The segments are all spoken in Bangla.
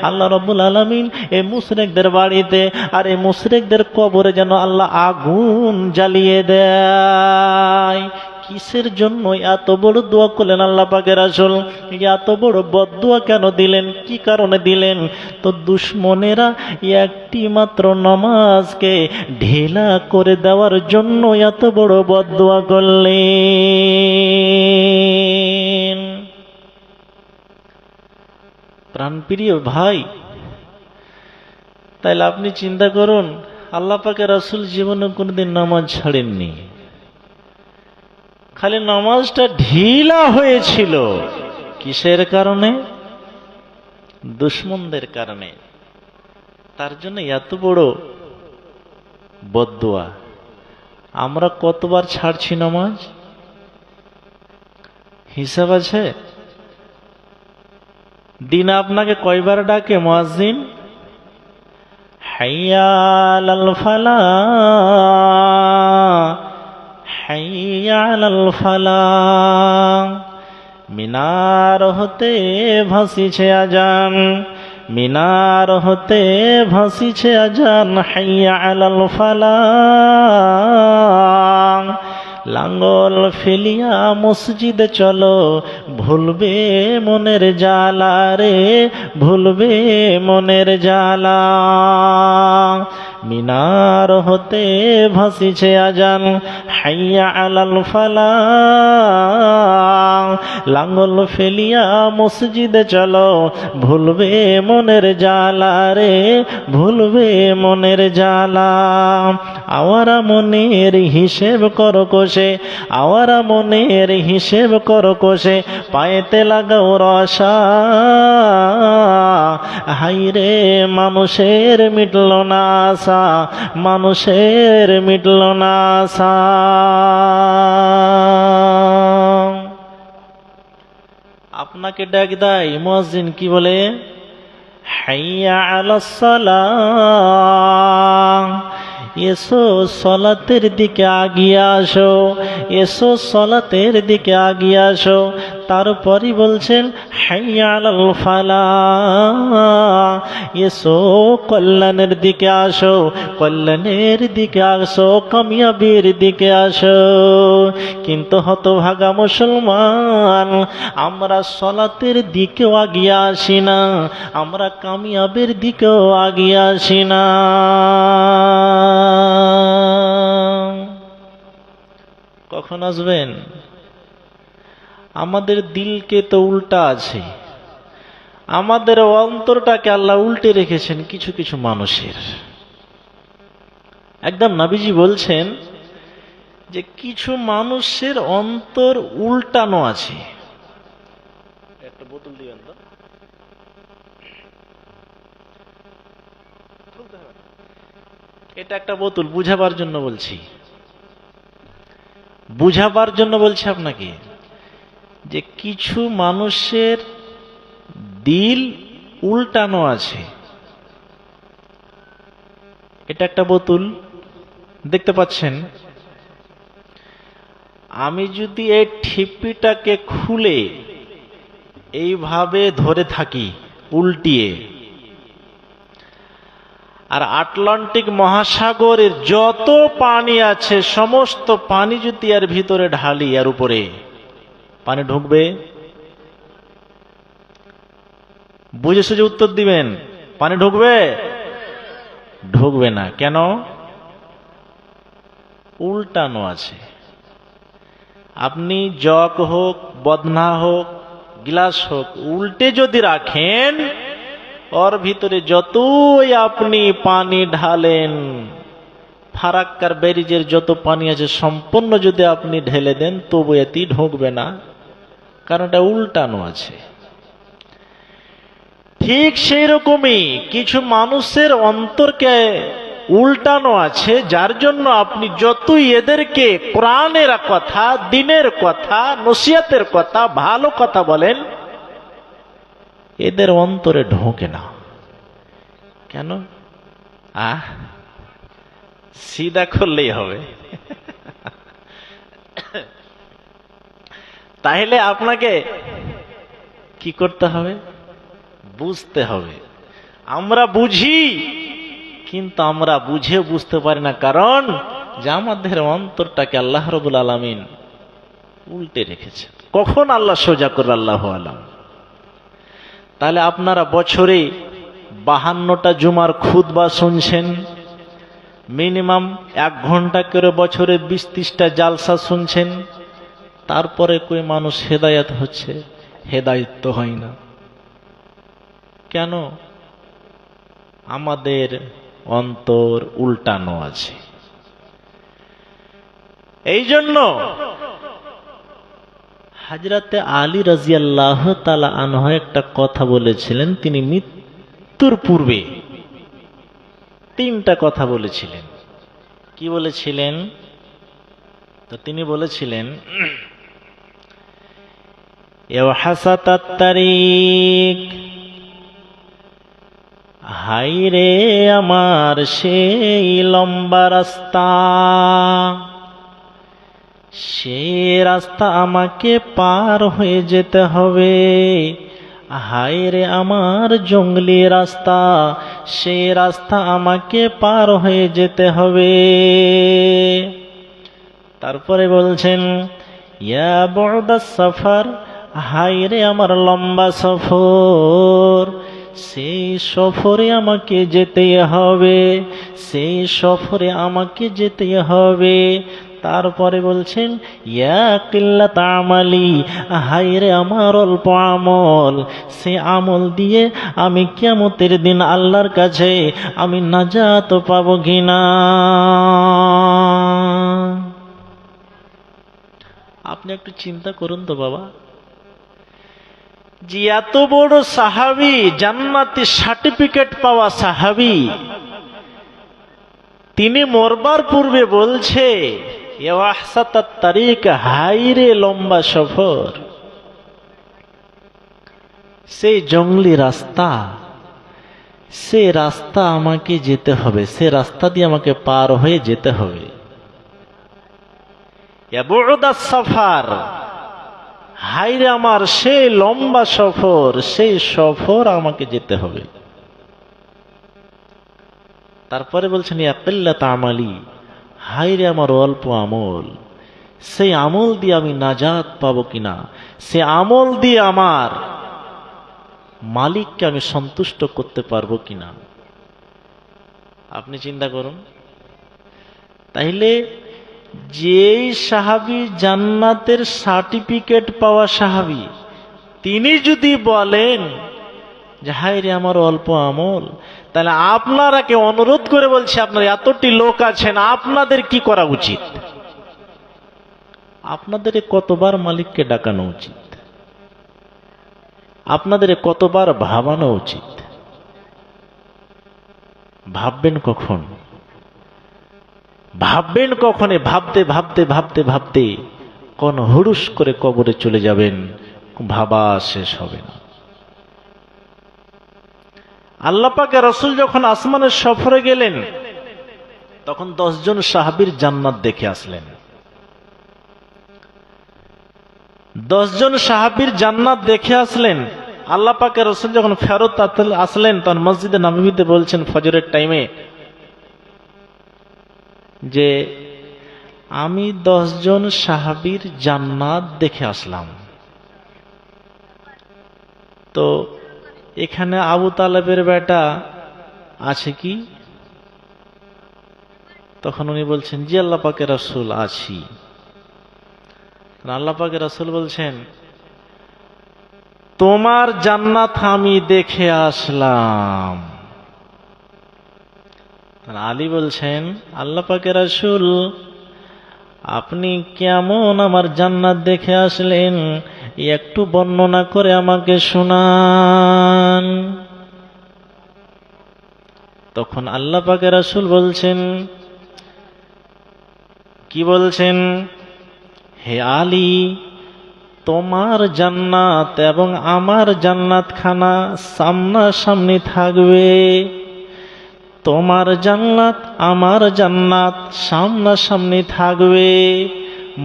আল্লাহ রাব্বুল আলামিন এই মুশরিকদের বাড়িতে আর এই মুশরিকদের কবরে যেন আল্লাহ আগুন জ্বালিয়ে দেয়। কিসের জন্য এত বড় দোয়া করলেন আল্লাহ পাকের রাসূল? এত বড় বদদুয়া কেন দিলেন? কি কারণে দিলেন? তো দুশমনেরা একটি মাত্র নামাজকে ঢিলা করে দেওয়ার জন্য এত বড় বদদুয়া করলেন। প্রাণপ্রিয় ভাই, তাইলে আপনি চিন্তা করুন, আল্লাহ পাকের রাসূল জীবনে কোনোদিন নামাজ ছাড়েননি। খালি নামাজটা ঢিলা হয়েছিল কিসের কারণে? দুশমনদের কারণে। তার জন্য এত বড় বদদুয়া। আমরা কতবার ছাড়ছি নামাজ? হিসাব আছে? দিন আপনাকে কয়বার ডাকে মুয়াজ্জিন? হাইয়া আলাল ফালাহ, হাইয়া আলাল ফালাহ। মিনার হতে ভাসিছে আজান, মিনার হতে ভাসিছে আজান, হাইয়া আলাল ফালাহ। লাঙ্গল ফেলিয়া মসজিদে চলো, ভুলবে মনের জ্বালা রে, ভুলবে মনের জ্বালা। মিনার হতে ভাসিছে আজান, হাইয়া আলাল ফালাহ। লাঙ্গল ফেলিয়া মসজিদে চলো, ভুলবে মনের জ্বালা রে, ভুলবে মনের জ্বালা। আওয়ারা মনের হিসেব করো কোষে, আওয়ারা মনের হিসেব করো কোষে, পায়েতে লাগাও রসা। হাইরে মানুষের মিটল না আশা, মানুষের মিটল না আশা। আপনাকে ডাক দেয় মুয়াজ্জিন, কি বলে? হাইয়া আলাস সালাহ। এসো সলাতের দিকে আগিয়ে আসো, এসো সলাতের দিকে আগিয়ে আসো। তারপরই বলছেন হাইয়া আলাল ফালাহ। এসো কল্যাণের দিকে আসো, কল্যাণের দিকে আসো, কামিয়াবির দিকে আসো। কিন্তু হতভাগা মুসলমান, আমরা সলাতের দিকেও আগিয়ে আসি না, আমরা কামিয়াবের দিকেও আগিয়ে আসি না। কখন আসবেন? আমাদের দিলকে তো উল্টা আছে, আমাদের অন্তরটাকে আল্লাহ উল্টে রেখেছেন কিছু কিছু মানুষের। একদম নবীজি বলছেন যে কিছু মানুষের অন্তর উল্টানো আছে। একটা বোতল দিবেন তো। এটা একটা বোতল, বুঝাবার জন্য বলছি, বুঝাবার জন্য বলছি আপনাকে যে কিছু মানুষের দিল উল্টানো আছে। এটা একটা বোতল দেখতে পাচ্ছেন। আমি যদি এই ঠিপিটাকে খুলে এইভাবে ধরে থাকি উল্টিয়ে, আর আটলান্টিক মহাসাগরের যত পানি আছে সমস্ত পানি যদি এর ভিতরে ঢালি, এর উপরে পানি ঢুকবে? বুঝে সুঝে উত্তর দিবেন। পানি ঢুকবে? ঢুকবে না। কেন? উল্টানো আছে। আপনি জগ হোক, বদনা হোক, গ্লাস হোক, উল্টে যদি রাখেন, ওর ভিতরে যতই আপনি পানি ঢালেন, ফারাক্কার ব্যারিজের যত পানি আছে সম্পূর্ণ যদি আপনি ঢেলে দেন, তবু এটি ঢুকবে না, কারণ এটা উল্টানো আছে। ঠিক সেই রকমই কিছু মানুষের অন্তরকে উল্টানো আছে, যার জন্য আপনি যতই এদেরকে কোরআনের কথা, দ্বীনের কথা, নসিহতের কথা, ভালো কথা বলেন, এদের অন্তরে ঢোকে না। কেন? সিধা করলেই হবে। তাহলে আপনাকে কি করতে হবে? বুঝতে হবে আমরা বুঝি, কিন্তু আমরা বুঝে বুঝতে পারি না, কারণ যে আমাদের অন্তরটাকে আল্লাহ রাব্বুল আলামিন উল্টে রেখেছে। কখন আল্লাহ সোজা করবে আল্লাহু আলাম। তাহলে আপনারা বছরে 52টা জুমার খুতবা শুনছেন, মিনিমাম 1 ঘন্টা করে বছরে 20-30টা জালসা শুনছেন, তারপরে কই মানুষ হেদায়েত হচ্ছে? হেদায়েত তো হয় না। কেন? আমাদের অন্তর উল্টানো আছে। এই জন্য হযরতে আলী রাদিয়াল্লাহু তাআলা আনহু একটা কথা বলেছিলেন। তিনি মৃত্যুর পূর্বে 3টা কথা বলেছিলেন। কি বলেছিলেন? তো তিনি বলেছিলেন, ইয়াহাসাতাত তারিক, হায়রে আমার সেই লম্বা রাস্তা, সেই রাস্তা আমাকে পার হয়ে যেতে হবে। হায়রে আমার জঙ্গলি রাস্তা, সেই রাস্তা আমাকে পার হয়ে যেতে হবে। তারপরে বলছেন, ইয়া বু'দাস সফর, হায়রে আমার লম্বা সফর, সেই সফরে আমাকে যেতেই হবে, সেই সফরে আমাকে যেতেই হবে। তারপরে বলছেন, ইয়া কিল্লাত আমালি, হায়রে আমার অল্প আমল, সে আমল দিয়ে আমি কিয়ামতের দিন আল্লাহর কাছে আমি নাজাত পাবো কিনা। আপনি একটু চিন্তা করুন তো বাবা, যে এত বড় সাহাবী, জান্নাতি সার্টিফিকেট পাওয়া সাহাবী, তিনি মরবার পূর্বে বলছে, ইয়াহসাতাত তারিক, হায়রে লম্বা সফর, সেই জঙ্গলি রাস্তা, সে রাস্তা আমাকে যেতে হবে, সে রাস্তা দিয়ে আমাকে পার হয়ে যেতে হবে। ইয়া বু'দাস সফর, হায়রে আমার সেই লম্বা সফর, সেই সফর আমাকে যেতে হবে। তারপরে বলছেন, ইয়া কিল্লাত আমালি, হায়রে আমার অল্প আমল, সেই আমল দিয়ে আমি নাজাত পাবো কিনা, সে আমল দিয়ে আমার মালিককে আমি সন্তুষ্ট করতে পারবো কিনা। আপনি চিন্তা করুন। তাইলে যেই সাহাবী জান্নাতের সার্টিফিকেট পাওয়া সাহাবী, তিনি যদি বলেন যে হায়রে আমার অল্প আমল, তাহলে আপনারাকে অনুরোধ করে বলছি, আপনারা এতটি লোক আছেন, আপনাদের কি করা উচিত? আপনাদের কতবার মালিককে ডাকানো উচিত? আপনাদের কতবার ভাবানো উচিত? ভাববেন কখন? ভাববেন কখনে? ভাবতে ভাবতে ভাবতে ভাবতে কোন হুড়ুস করে কবরে চলে যাবেন, ভাবা শেষ হবে না। আল্লাহ পাকের রাসূল যখন আসমানের সফরে গেলেন, তখন 10 জন সাহাবীর জান্নাত দেখে আসলেন। 10 জন সাহাবীর জান্নাত দেখে আসলেন। আল্লাহ পাকের রাসূল যখন ফেরত আসলেন, তখন মসজিদে নববীতে বলছেন ফজরের টাইমে যে আমি 10 জন সাহাবীর জান্নাত দেখে আসলাম। তো এখানে আবু তালেবের বেটা আছে কি? তখন উনি বলছেন, জি আল্লাহ পাকের রাসূল, আছি। আল্লাহ পাকের রাসূল বলছেন, তোমার জান্নাত আমি দেখে আসলাম। আলী বলছেন, আল্লাহ পাকের রাসূল, আপনি কেমন আমার জান্নাত দেখে আসলেন, একটু বর্ণনা করে আমাকে শোনান। তখন আল্লাহ পাকের রাসূল বলছেন, কি বলছেন? হে আলী, তোমার জান্নাত এবং আমার জান্নাতখানা সামনাসামনি থাকবে। তোমার জান্নাত আমার জান্নাত সামনাসামনি থাকবে,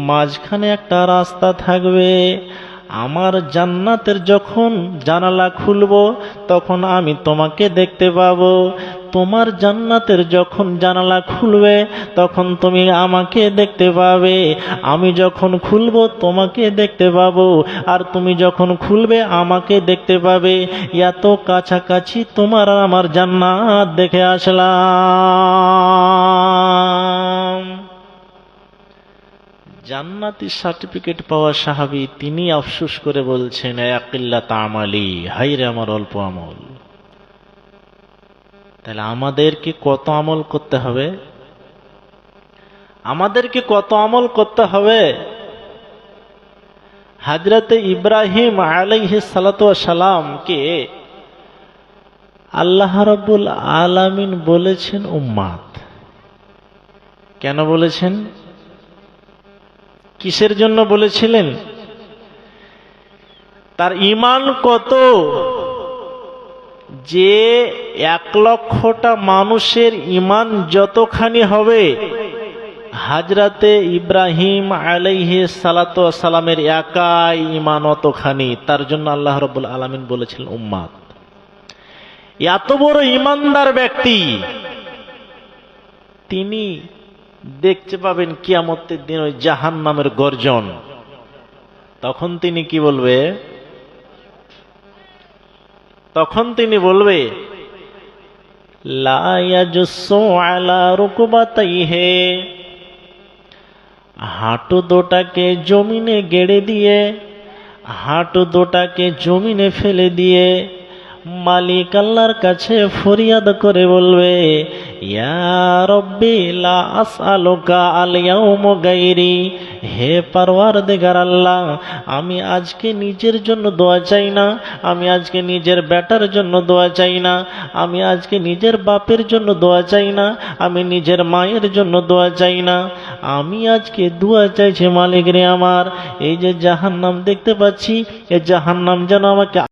মাঝখানে একটা রাস্তা থাকবে, আমার জান্নাতের যখন জানালা খুলবো তখন আমি তোমাকে দেখতে পাবো, তোমার জান্নাতের যখন জানালা খুলবে তখন তুমি আমাকে দেখতে পাবে, আমি যখন খুলবো তোমাকে দেখতে পাবো, আর তুমি যখন খুলবে আমাকে দেখতে পাবে। এত কাছাকাছি তোমার আর আমার জান্নাত দেখে আসলাম। জান্নাতি সার্টিফিকেট পাওয়া সাহাবী তিনি আফসোস করে বলছেন, আকিল্লাত আমালি, হায়রে আমার অল্প আমল। তাহলে আমাদেরকে কত আমল করতে হবে? আমাদেরকে কত আমল করতে হবে? হযরতে ইব্রাহিম আলাইহিস সালাতু ওয়াস সালামকে আল্লাহ রাব্বুল আলামিন বলেছেন উম্মাত। কেন বলেছেন? কিসের জন্য বলেছিলেন? তার ঈমান কত যে 1,00,000টা মানুষের ঈমান যতখানি হবে হযরতে ইব্রাহিম আলাইহিস সালাতু ওয়াস সালামের একাই ঈমান অতখানি। তার জন্য আল্লাহ রাব্বুল আলামিন বলেছিলেন উম্মাত। এত বড় ঈমানদার ব্যক্তি তিনি দেখতে পাবেন কিয়ামতের দিন ওই জাহান্নামের গর্জন। তখন তিনি কি বলবে? তখন তিনি বলবে লা ইয়াজুসু আলা রুকবাতাইহি, হাঁটু দুটাকে জমিনে গেড়ে দিয়ে, হাঁটু দুটাকে জমিনে ফেলে দিয়ে মালিক আল্লাহর কাছে ফরিয়াদ করে বলবে, ইয়া রব্বি লা আসআলুকা আল ইয়াউমা গায়রি, হে পারওয়ারদিগার আল্লাহ, আমি আজকে নিজের জন্য দোয়া চাই না, আমি আজকে নিজের বেটার জন্য দোয়া চাই না, আমি আজকে নিজের বাপের জন্য দোয়া চাই না, আমি নিজের মায়ের জন্য দোয়া চাই না, আমি আজকে দোয়া চাইছি মালিক রে আমার, এই যে জাহান্নাম দেখতে পাচ্ছি, এই জাহান্নাম যেন আমাকে